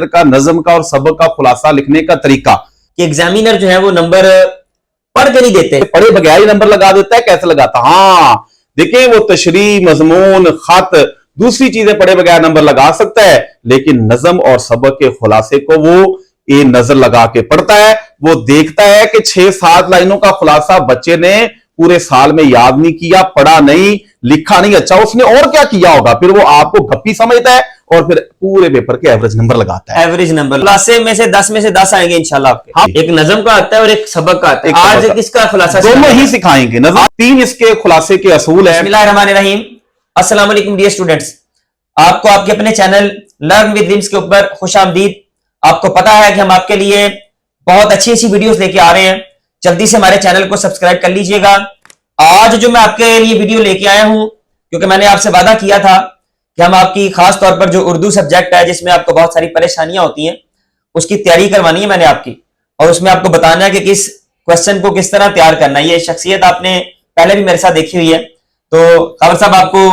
का, नज़म का और सबक का खुलासा लिखने का तरीका कि एग्जामिनर जो है वो नंबर पढ़ के नहीं देते, पढ़े बगैर ही नंबर लगा देता है। कैसे लगाता? हाँ देखिए, वो तशरीह, मजमून, खत, दूसरी चीजें पढ़े बगैर नंबर लगा सकता है, लेकिन नज़म और सबक के खुलासे को वो ये नजर लगा के पढ़ता है। वो देखता है कि 6-7 लाइनों का खुलासा बच्चे ने पूरे साल में याद नहीं किया, पढ़ा नहीं, लिखा नहीं, अच्छा उसने और क्या किया होगा, फिर वो आपको गप्पी समझता है और फिर पूरे पेपर के एवरेज नंबर लगाता है। एवरेज नंबर खुलासे में से 10 में से 10 आएंगे इंशाल्लाह आपके। हाँ। एक नज़म का आता है और एक सबक का आता है। आज किसका खुलासा? दोनों ही सिखाएंगे। नज़म 3 इसके खुलासे के असूल है। बिस्मिल्लाहिर्रहमानिर्रहीम। अस्सलाम वालेकुम डियर स्टूडेंट्स, आपको आपके अपने चैनल लर्न विद लिम्स के ऊपर खुशामदीद। आपको पता है कि हम आपके लिए बहुत अच्छी अच्छी वीडियोस लेके आ रहे हैं, जल्दी से हमारे चैनल को सब्सक्राइब कर लीजिएगा। आज जो मैं आपके लिए वीडियो लेके आया हूं, क्योंकि मैंने आपसे वादा किया था कि हम आपकी खास तौर पर जो उर्दू सब्जेक्ट है जिसमें आपको बहुत सारी परेशानियां होती हैं, उसकी तैयारी करवानी है मैंने आपकी, और उसमें आपको बताना है कि किस क्वेश्चन को किस तरह तैयार करना है। ये शख्सियत आपने पहले भी मेरे साथ देखी हुई है। तो खबर साहब आपको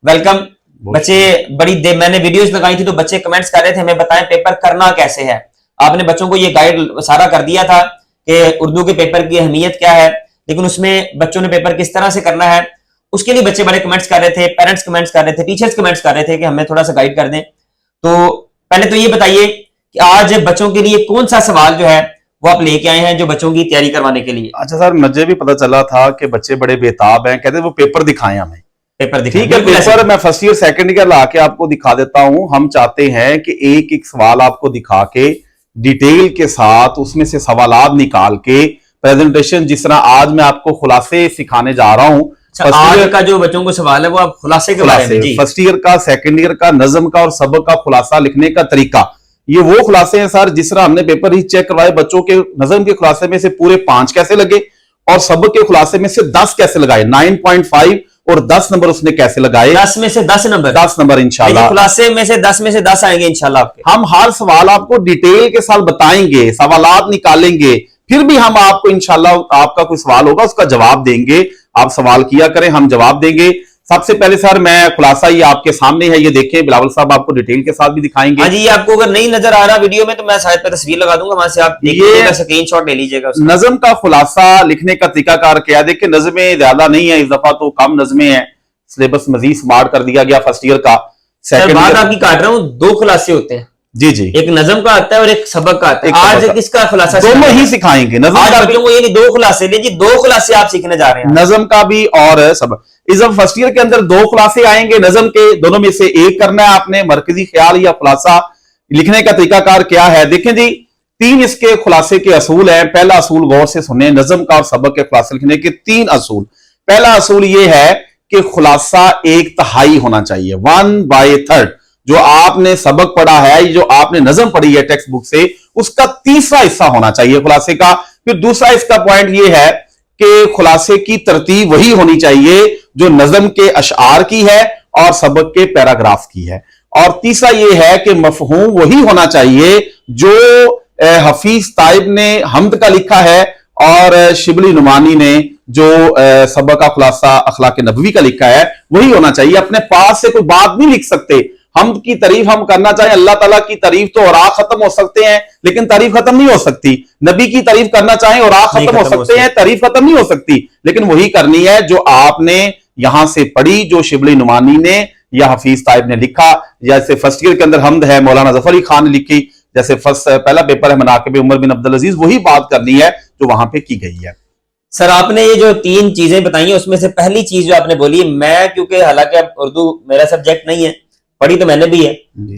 वेलकम। बच्चे बड़ी देर मैंने वीडियोस लगाई थी तो बच्चे कमेंट्स कर रहे थे हमें बताएं पेपर करना कैसे है। आपने बच्चों को ये गाइड सारा कर दिया था कि उर्दू के पेपर की अहमियत क्या है, लेकिन उसमें बच्चों ने पेपर किस तरह से करना है उसके लिए बच्चे बड़े कमेंट्स कर रहे थे, पेरेंट्स कमेंट्स कर रहे थे, टीचर्स कमेंट्स कर रहे थे कि हमें थोड़ा सा गाइड कर दें। तो पहले तो ये बताइए कि आज बच्चों के लिए कौन सा सवाल जो है वो आप लेके आए हैं जो बच्चों की तैयारी करवाने के लिए? अच्छा सर, मुझे भी पता चला था कि बच्चे बड़े बेताब हैं, कहते वो पेपर दिखाएं हमें। पेपर ठीक है, पेपर मैं फर्स्ट ईयर सेकंड ईयर ला के आपको दिखा देता हूं। हम चाहते हैं कि एक एक सवाल आपको दिखा के डिटेल के साथ उसमें से सवालात निकाल के प्रेजेंटेशन, जिस तरह आज मैं आपको खुलासे सिखाने जा रहा हूं। आज का जो बच्चों को सवाल है वो आप खुलासे के बारे में, फर्स्ट ईयर का, सेकंड ईयर का, नज़म का और सबक का खुलासा लिखने का तरीका, ये वो खुलासे हैं सर जिस तरह हमने पेपर ही चेक करवाए। बच्चों के नज़म के खुलासे में से पूरे 5 कैसे लगे और सबक के खुलासे में से 10 कैसे लगाए, 9.5 और 10 नंबर उसने कैसे लगाए। 10 में से 10 नंबर इंशाल्लाह खुलासे में से 10 में से 10 आएंगे इंशाल्लाह आपके। हम हर सवाल आपको डिटेल के साथ बताएंगे, सवालात निकालेंगे, फिर भी हम आपको इंशाल्लाह आपका कोई सवाल होगा उसका जवाब देंगे। आप सवाल किया करें, हम जवाब देंगे। सबसे पहले सर मैं खुलासा ये आपके सामने है, ये देखें, बिलावल साहब आपको डिटेल के साथ भी दिखाएंगे। हाँ जी, आपको अगर नहीं नजर आ रहा वीडियो में तो मैं शायद पे तस्वीर लगा दूंगा, वहां से आप देखिएगा, स्क्रीनशॉट ले लीजिएगा। नज़म का खुलासा लिखने का तरीकाकार क्या है? देखिए, नज़में ज्यादा नहीं है, इस दफा तो कम नज़में हैं, सिलेबस मजीद स्मार्ट कर दिया गया फर्स्ट ईयर का। सेकंड बात आपकी काट रहा हूँ, 2 खुलासे होते हैं। जी जी, एक नज़म का आता है और एक सबक का आता है। आज किसका खुलासा? दोनों ही सिखाएंगे। नज़म का बच्चों को ये नहीं 2 खुलासे लीजिए, 2 खुलासे आप सीखने जा रहे हैं, नज़म का भी और सबक। इस फर्स्ट ईयर के अंदर 2 खुलासे आएंगे नज़म के, दोनों में से एक करना है आपने। मरकजी ख्याल या खुलासा लिखने का तरीकाकार क्या है? देखें जी, 3 इसके खुलासे के असूल है। पहला असूल गौर से सुने, नज़म का और सबक के खुलासे लिखने के 3 असूल। पहला असूल यह है कि खुलासा 1/3 होना चाहिए, 1/3। जो आपने सबक पढ़ा है, जो आपने नज़म पढ़ी है टेक्स्ट बुक से, उसका तीसरा हिस्सा होना चाहिए खुलासे का। फिर दूसरा इसका पॉइंट यह है कि खुलासे की तरतीब वही होनी चाहिए जो नज़म के अशआर की है और सबक के पैराग्राफ की है। और तीसरा यह है कि मफहूम वही होना चाहिए जो हफीज ताइब ने हम्द का लिखा है और शिबली नुमानी ने जो सबक का खुलासा अखलाक नबवी का लिखा है, वही होना चाहिए। अपने पास से कोई बात नहीं लिख सकते। हम्द की तारीफ हम करना चाहें, अल्लाह ताला की तारीफ तो और खत्म हो सकते हैं लेकिन तारीफ खत्म नहीं हो सकती। नबी की तारीफ करना चाहें और खत्म हो सकते हैं, तारीफ खत्म नहीं हो सकती, लेकिन वही करनी है जो आपने यहां से पढ़ी, जो शिबली नुमानी ने या हफीज ताइब ने लिखा। जैसे फर्स्ट ईयर के अंदर हम्द है, मौलाना जफर अली खान ने लिखी। जैसे पहला पेपर है मनाकिब उमर बिन अब्दुल अजीज, वही बात करनी है जो वहां पे की गई है। सर आपने ये जो 3 चीजें बताई हैं उसमें से पहली चीज जो आपने बोली, मैं क्योंकि हालांकि अब उर्दू मेरा सब्जेक्ट नहीं है, पढ़ी तो मैंने भी है,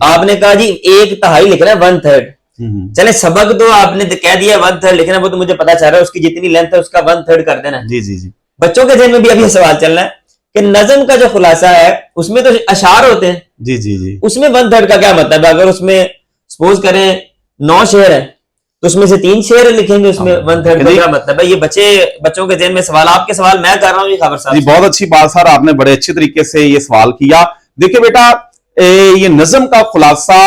आपने कहा जी 1/3 लिखना है, 1/3। चले सबक तो आपने कह दिया 1/3 लिखना, वो तो मुझे पता चल रहा है, उसकी जितनी लेंथ है उसका 1/3 कर देना। जी जी जी, बच्चों के ज़हन में भी अभी सवाल चल रहा है कि नज़म का जो खुलासा है उसमें तो अशार होते हैं। जी जी जी, उसमें 1/3 का क्या मतलब है? अगर उसमें सपोज करें 9 शेर है तो उसमें से 3 शेर लिखेंगे, उसमें 1/3 का क्या मतलब है? ये बच्चों के ज़हन में सवाल, आपके सवाल मैं कर रहा हूँ, ये खबर साहब। जी बहुत अच्छी बात सर, आपने बड़े अच्छे तरीके से ये सवाल किया। देखिए बेटा, ये नज़म का खुलासा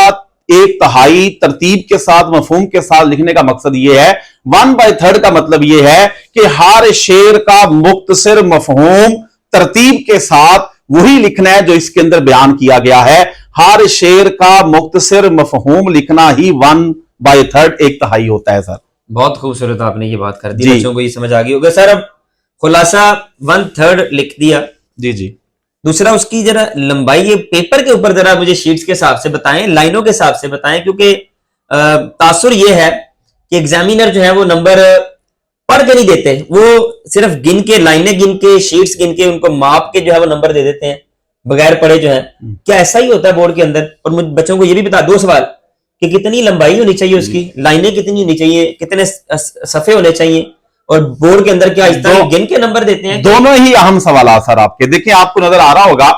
1/3 तरतीब के साथ, मफहूम के साथ लिखने का मकसद ये है। 1/3 का मतलब ये है कि हर शेर का मुख्तसर मफहूम तरतीब के साथ वही लिखना है जो इसके अंदर बयान किया गया है। हर शेर का मुख्तसर मफहूम लिखना ही 1/3 एक तिहाई होता है सर। बहुत खूबसूरत आपने ये बात कर दी, जी। बच्चों को ये समझ आ गई होगा। सर अब खुलासा 1/3 लिख दिया, जी जी दूसरा उसकी जरा लंबाई ये पेपर के ऊपर जरा मुझे शीट्स के हिसाब से बताएं, लाइनों के हिसाब से बताएं, क्योंकि तासुर ये है कि एग्जामिनर जो है वो नंबर पढ़ के नहीं देते, वो सिर्फ गिन के, लाइनें गिन के, शीट्स गिन के, उनको माप के जो है वो नंबर दे देते हैं बगैर पढ़े जो है। क्या ऐसा ही होता है बोर्ड के अंदर? और मुझे बच्चों को ये भी बता दो सवाल कि कितनी लंबाई होनी चाहिए उसकी, लाइनें कितनी होनी चाहिए, कितने सफ़े होने चाहिए, और बोर्ड के अंदर क्या इस तरह गिन के नंबर देते हैं? दोनों ही अहम सवाल सर आपके। देखिए आपको नजर आ रहा होगा,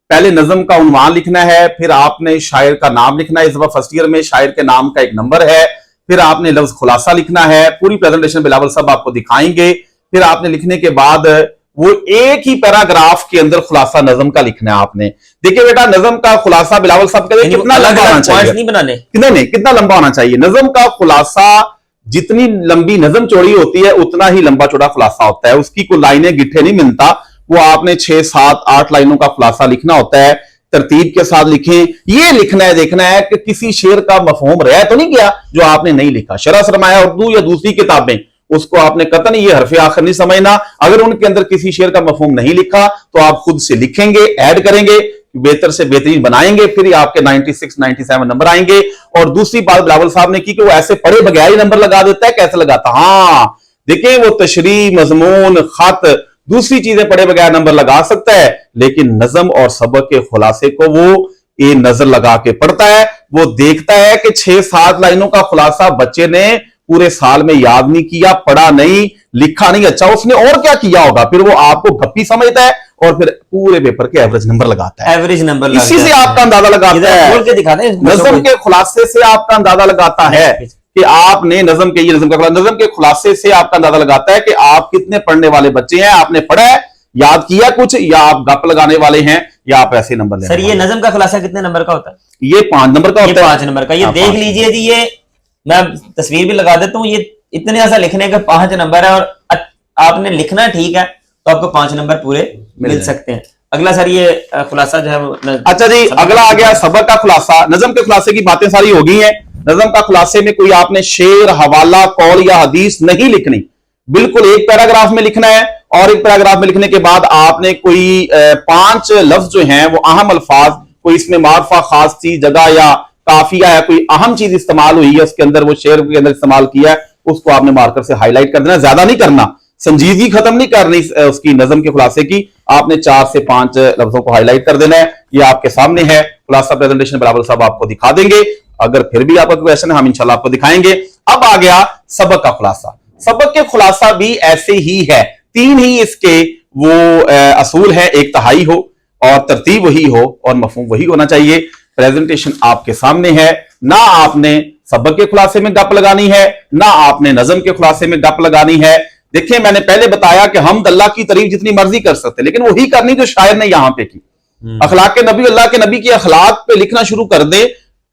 पहले नज्म का उन्वान लिखना है, फिर आपने शायर का नाम लिखना है। इस बार फर्स्ट ईयर में शायर के नाम का एक नंबर है, फिर आपने लफ्ज खुलासा लिखना है। पूरी प्रेजेंटेशन बिलावल साहब आपको दिखाएंगे। फिर आपने लिखने के बाद वो एक ही पैराग्राफ के अंदर खुलासा नज्म का लिखना है आपने। देखिए बेटा, नज्म का खुलासा बिलावल साहब कहते हैं कितना लंबा होना चाहिए, नहीं बनाने नहीं, कितना लंबा होना चाहिए। नज्म का खुलासा जितनी लंबी नज्म चौड़ी होती है उतना ही लंबा चौड़ा खुलासा होता है। उसकी कोई लाइनें गिट्ठे नहीं मिलता, वो आपने 6, 7, 8 लाइनों का खुलासा लिखना होता है। तरतीब के साथ लिखें। ये लिखना है, देखना है कि किसी शेर का मफहूम रह तो नहीं गया जो आपने नहीं लिखा। शरह सरमाया उर्दू या दूसरी किताबें, उसको आपने कतन ये हरफ आखिर नहीं समझना। अगर उनके अंदर किसी शेर का मफहूम नहीं लिखा तो आप खुद से लिखेंगे, ऐड करेंगे, बेहतर से बेहतरीन बनाएंगे, फिर आपके 96, 97 नंबर आएंगे। और दूसरी बात बिलावल साहब ने की कि वो ऐसे पढ़े बगैर ही नंबर लगा देता है। कैसे लगाता? हाँ देखिए, वो तशरीह, मजमून, खत, दूसरी चीजें पढ़े बगैर नंबर लगा सकता है, लेकिन नज्म और सबक के खुलासे को वो ये नजर लगा के पढ़ता है। वो देखता है कि 6-7 लाइनों का खुलासा बच्चे ने पूरे साल में याद नहीं किया, पढ़ा नहीं, लिखा नहीं, अच्छा उसने और क्या किया होगा। फिर वो आपको गप्पी समझता है और फिर पूरे पेपर के एवरेज नंबर लगाता है। एवरेज नंबर इसी से आपका अंदाजा लगाता है, बोल के दिखाते हैं नज्म के खुलासे से आपका अंदाजा लगाता है कि आपने नज्म के, ये नज्म के खुलासे से आपका अंदाजा लगाता है कि आप कितने पढ़ने वाले बच्चे हैं। आपने पढ़ा है, याद किया कुछ, या आप गप लगाने वाले हैं, या आप ऐसे नंबर ले। सर ये नज्म का खुलासा कितने नंबर का होता है? ये 5 नंबर का होता है। 5 नंबर का। ये देख लीजिए जी, ये मैं तस्वीर भी लगा देता हूँ। ये इतने ऐसा लिखने का 5 नंबर है, और आपने लिखना ठीक है तो आपको 5 नंबर पूरे मिल सकते हैं। अगला सर ये खुलासा जो है अच्छा जी, अगला आ गया सबक का खुलासा। नज्म के खुलासे की बातें सारी हो गई हैं। नज्म का खुलासे में कोई आपने शेर, हवाला, कौल या हदीस नहीं लिखनी, बिल्कुल एक पैराग्राफ में लिखना है। और एक पैराग्राफ में लिखने के बाद आपने कोई 5 लफ्ज जो हैं वो अहम अल्फाज, कोई इसमें मारफा, खास चीज, जगह या काफिया या कोई अहम चीज इस्तेमाल हुई है उसके अंदर, वो शेर के अंदर इस्तेमाल किया है, उसको आपने मार्कर से हाईलाइट कर देना। ज्यादा नहीं करना, संजीदगी खत्म नहीं करनी उसकी नज्म के खुलासे की। आपने 4 से 5 लफ्जों को हाईलाइट कर देना है। ये आपके सामने है खुलासा प्रेजेंटेशन, बिलावल साहब आपको दिखा देंगे। अगर फिर भी आपका क्वेश्चन है हम इंशाल्लाह आपको दिखाएंगे। अब आ गया सबक का खुलासा। सबक के खुलासा भी ऐसे ही है, 3 ही इसके वो असूल है, एक तिहाई हो और तरतीब वही हो और मफहूम वही होना चाहिए। प्रेजेंटेशन आपके सामने है, ना आपने सबक के खुलासे में गप लगानी है, ना आपने नज्म के खुलासे में गप लगानी है। देखिए मैंने पहले बताया कि हम अल्लाह की तारीफ जितनी मर्जी कर सकते, लेकिन वही करनी जो शायर ने यहां पे की। अखलाक के नबी, अल्लाह के नबी की अखलाक पे लिखना शुरू कर दे,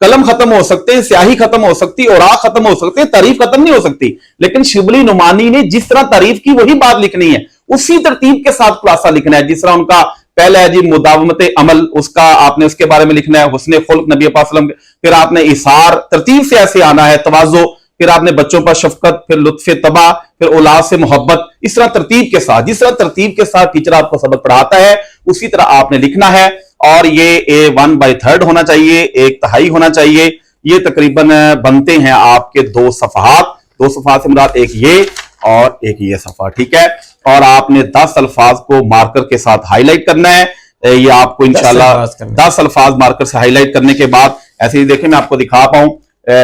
कलम खत्म हो सकते हैं, स्याही खत्म हो सकती है, औराक खत्म हो सकते हैं, तारीफ खत्म नहीं हो सकती। लेकिन शिबली नुमानी ने जिस तरह तारीफ की वही बात लिखनी है, उसी तरतीब के साथ खुलासा लिखना है। जिस तरह उनका पहला है जी मुदावमत अमल, उसका आपने उसके बारे में लिखना है। हुस्ने खुल्क नबी पाक सल्लल्लाहु अलैहि वसल्लम, फिर आपने इसार, तरतीब से ऐसे आना है, तवाज़ो, फिर आपने बच्चों पर शफकत, फिर लुत्फ़े तबा, फिर औलाद से मोहब्बत। इस तरह तरतीब के साथ, जिस तरह तरतीब के साथ टीचर आपको सबक पढ़ाता है उसी तरह आपने लिखना है। और ये 1/3 होना चाहिए, एक तिहाई होना चाहिए। ये तकरीबन बनते हैं आपके 2 सफ़हात। 2 सफ़हात से मुराद एक ये और एक ये सफ़ा, ठीक है। और आपने 10 अल्फाज को मार्कर के साथ हाईलाइट करना है। ये आपको इंशाल्लाह 10 अल्फाज मार्कर से हाईलाइट करने के बाद ऐसे ही देखें, मैं आपको दिखा पाऊं।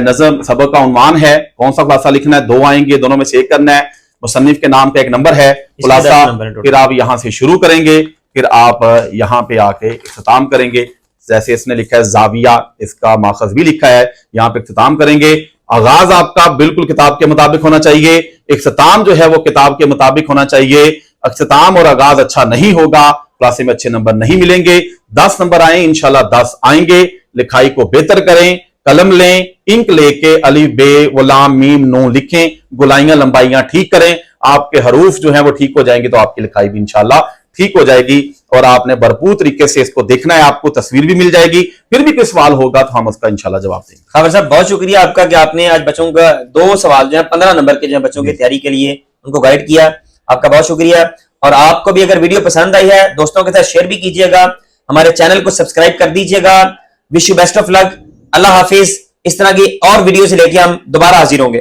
नज़म सबक का उन्वान है, कौन सा खुलासा लिखना है, 2 आएंगे, दोनों में से एक करना है। मुसन्निफ के नाम का एक नंबर है खुलासा, फिर आप यहां से शुरू करेंगे, फिर आप यहां पे आके इख्तिताम करेंगे। जैसे इसने लिखा है जाविया, इसका माखज भी लिखा है, यहां पे इख्तिताम करेंगे। आगाज आपका बिल्कुल किताब के मुताबिक होना चाहिए, इख्तिताम जो है वो किताब के मुताबिक होना चाहिए। इख्तिताम और आगाज अच्छा नहीं होगा, क्लासे में अच्छे नंबर नहीं मिलेंगे। 10 नंबर आए इंशाल्लाह, 10 आएंगे। लिखाई को बेहतर करें, कलम लें, इंक लेके अलिफ बे वलाम मीम नून लिखें, गुलाइयां लंबाइयां ठीक करें। आपके हरूफ जो है वो ठीक हो जाएंगे तो आपकी लिखाई भी इंशाल्लाह ठीक हो जाएगी और आपने भरपूर तरीके से इसको देखना है, आपको तस्वीर भी मिल जाएगी। फिर भी कोई सवाल होगा तो हम उसका इंशाल्लाह जवाब देंगे। खबर साहब बहुत शुक्रिया आपका कि आपने आज बच्चों का 2 सवाल जो है 15 नंबर के जो है बच्चों की तैयारी के लिए उनको गाइड किया। आपका बहुत शुक्रिया। और आपको भी अगर वीडियो पसंद आई है दोस्तों के साथ शेयर भी कीजिएगा, हमारे चैनल को सब्सक्राइब कर दीजिएगा। Wish you best of luck. अल्लाह हाफिज। इस तरह की और वीडियो से लेके हम दोबारा हाजिर होंगे।